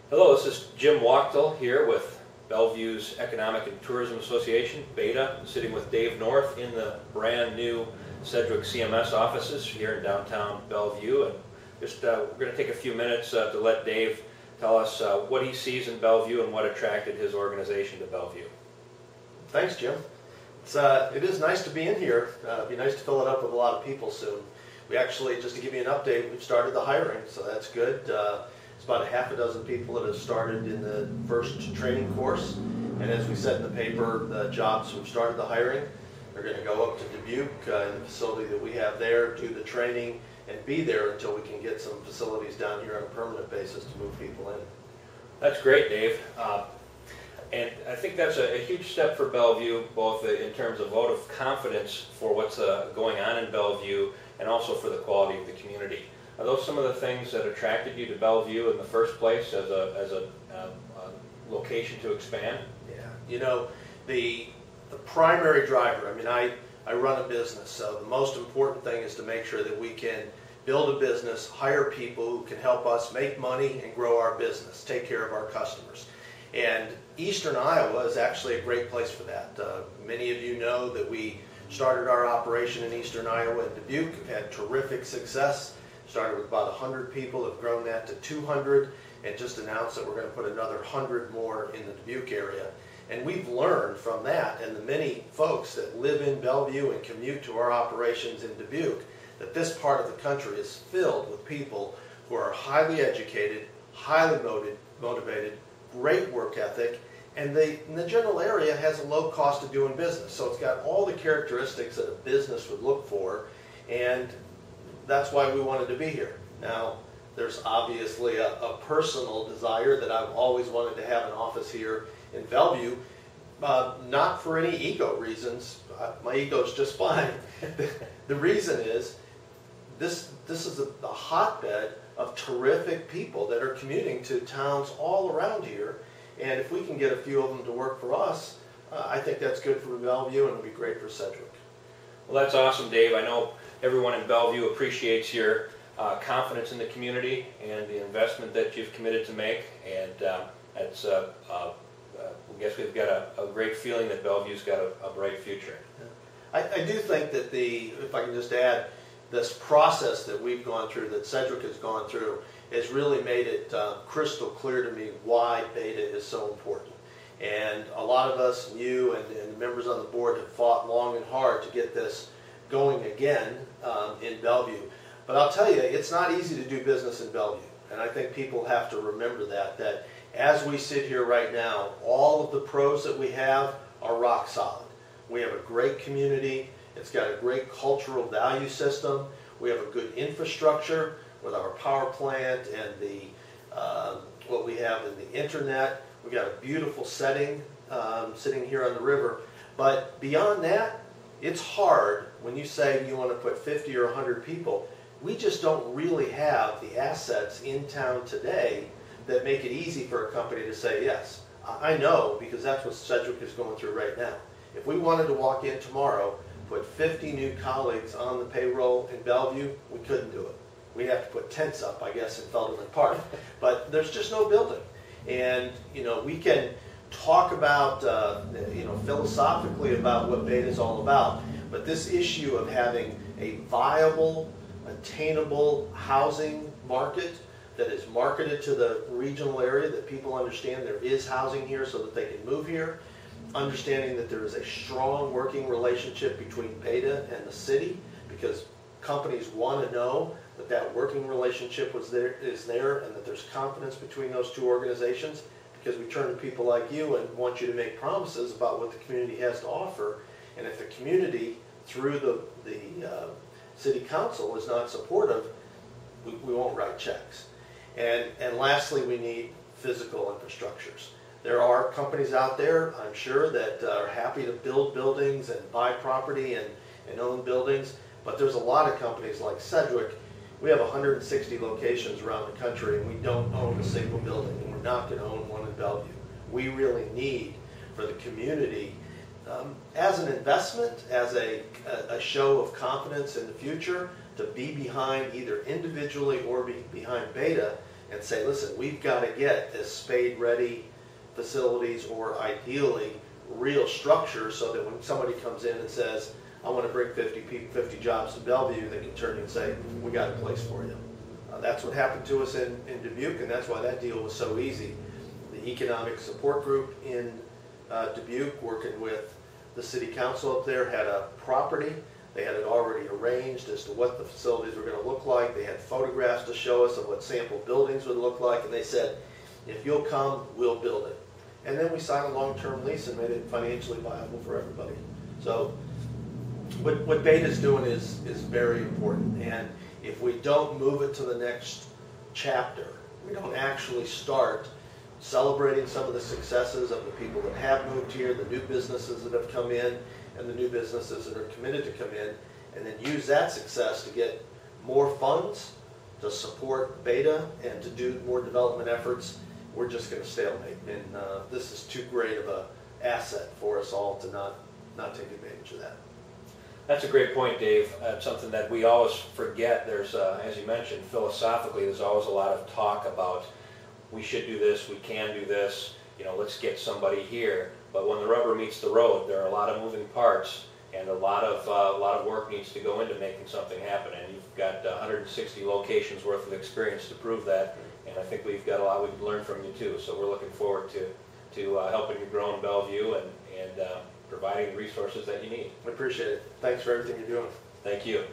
Hello, this is Jim Wachtel here with Bellevue's Economic and Tourism Association, BETA, sitting with Dave North in the brand new Sedgwick CMS offices here in downtown Bellevue. And just we're going to take a few minutes to let Dave tell us what he sees in Bellevue and what attracted his organization to Bellevue. Thanks, Jim. It is nice to be in here. It'd be nice to fill it up with a lot of people soon. We actually, just to give you an update, we've started the hiring, so that's good. It's about a half a dozen people that have started in the first training course. And as we said in the paper, the jobs, we've started the hiring. They're going to go up to Dubuque in the facility that we have there, do the training, and be there until we can get some facilities down here on a permanent basis to move people in. That's great, Dave. And I think that's a huge step for Bellevue, both in terms of vote of confidence for what's going on in Bellevue and also for the quality of the community. Are those some of the things that attracted you to Bellevue in the first place as a location to expand? Yeah, you know, the primary driver, I mean, I run a business, so the most important thing is to make sure that we can build a business, hire people who can help us make money and grow our business, take care of our customers. And Eastern Iowa is actually a great place for that. Many of you know that we started our operation in Eastern Iowa in Dubuque. We've had terrific success. Started with about 100 people, have grown that to 200, and just announced that we're going to put another 100 more in the Dubuque area. And we've learned from that, and the many folks that live in Bellevue and commute to our operations in Dubuque, that this part of the country is filled with people who are highly educated, highly motivated, great work ethic, and the general area has a low cost of doing business. So it's got all the characteristics that a business would look for, and that's why we wanted to be here. Now, there's obviously a personal desire that I've always wanted to have an office here in Bellevue, not for any ego reasons. My ego's just fine. The reason is this is a hotbed of terrific people that are commuting to towns all around here, and if we can get a few of them to work for us, I think that's good for Bellevue and it'll be great for Sedgwick. Well, that's awesome, Dave. I know everyone in Bellevue appreciates your confidence in the community and the investment that you've committed to make, and I guess we've got a great feeling that Bellevue's got a bright future. Yeah. I do think that if I can just add, this process that we've gone through, that Sedgwick has gone through, has really made it crystal clear to me why BETA is so important. And a lot of us, you and the members on the board, have fought long and hard to get this going again in Bellevue. But I'll tell you, it's not easy to do business in Bellevue. And I think people have to remember that as we sit here right now, all of the pros that we have are rock solid. We have a great community. It's got a great cultural value system. We have a good infrastructure with our power plant and what we have in the internet. We've got a beautiful setting sitting here on the river. But beyond that, it's hard when you say you want to put 50 or 100 people. We just don't really have the assets in town today that make it easy for a company to say yes. I know, because that's what Sedgwick is going through right now. If we wanted to walk in tomorrow, put 50 new colleagues on the payroll in Bellevue, we couldn't do it. We'd have to put tents up, I guess, in Feldman Park. But there's just no building. And, you know, we can talk about, philosophically about what BETA is all about. But this issue of having a viable, attainable housing market that is marketed to the regional area, that people understand there is housing here so that they can move here, understanding that there is a strong working relationship between BETA and the city, because companies want to know that that working relationship is there and that there's confidence between those two organizations, because we turn to people like you and want you to make promises about what the community has to offer. And if the community, through the city council, is not supportive, we won't write checks. And lastly, we need physical infrastructures. There are companies out there, I'm sure, that are happy to build buildings and buy property and own buildings, but there's a lot of companies like Sedgwick. We have 160 locations around the country, and we don't own a single building, and we're not going to own one in Bellevue. We really need, for the community, as an investment, as a show of confidence in the future, to be behind either individually or behind BETA, and say, listen, we've got to get this spade-ready facilities, or ideally real structure, so that when somebody comes in and says, I want to bring 50 jobs to Bellevue, they can turn and say, we got a place for you. That's what happened to us in Dubuque, and that's why that deal was so easy. The economic support group in Dubuque, working with the city council up there, had a property. They had it already arranged as to what the facilities were going to look like. They had photographs to show us of what sample buildings would look like, and they said, if you'll come, we'll build it. And then we signed a long-term lease and made it financially viable for everybody. So what Beta's doing is very important, and if we don't move it to the next chapter, we don't actually start celebrating some of the successes of the people that have moved here, the new businesses that have come in, and the new businesses that are committed to come in, and then use that success to get more funds to support Beta and to do more development efforts, we're just going to stalemate. And this is too great of an asset for us all to not take advantage of that. That's a great point, Dave. Something that we always forget. There's, as you mentioned, philosophically, there's always a lot of talk about we should do this, we can do this, let's get somebody here. But when the rubber meets the road, there are a lot of moving parts, and a lot of work needs to go into making something happen. And you've got 160 locations worth of experience to prove that, and I think we've got a lot we can learn from you too. So we're looking forward to helping you grow in Bellevue and providing the resources that you need. I appreciate it. Thanks for everything you're doing. Thank you.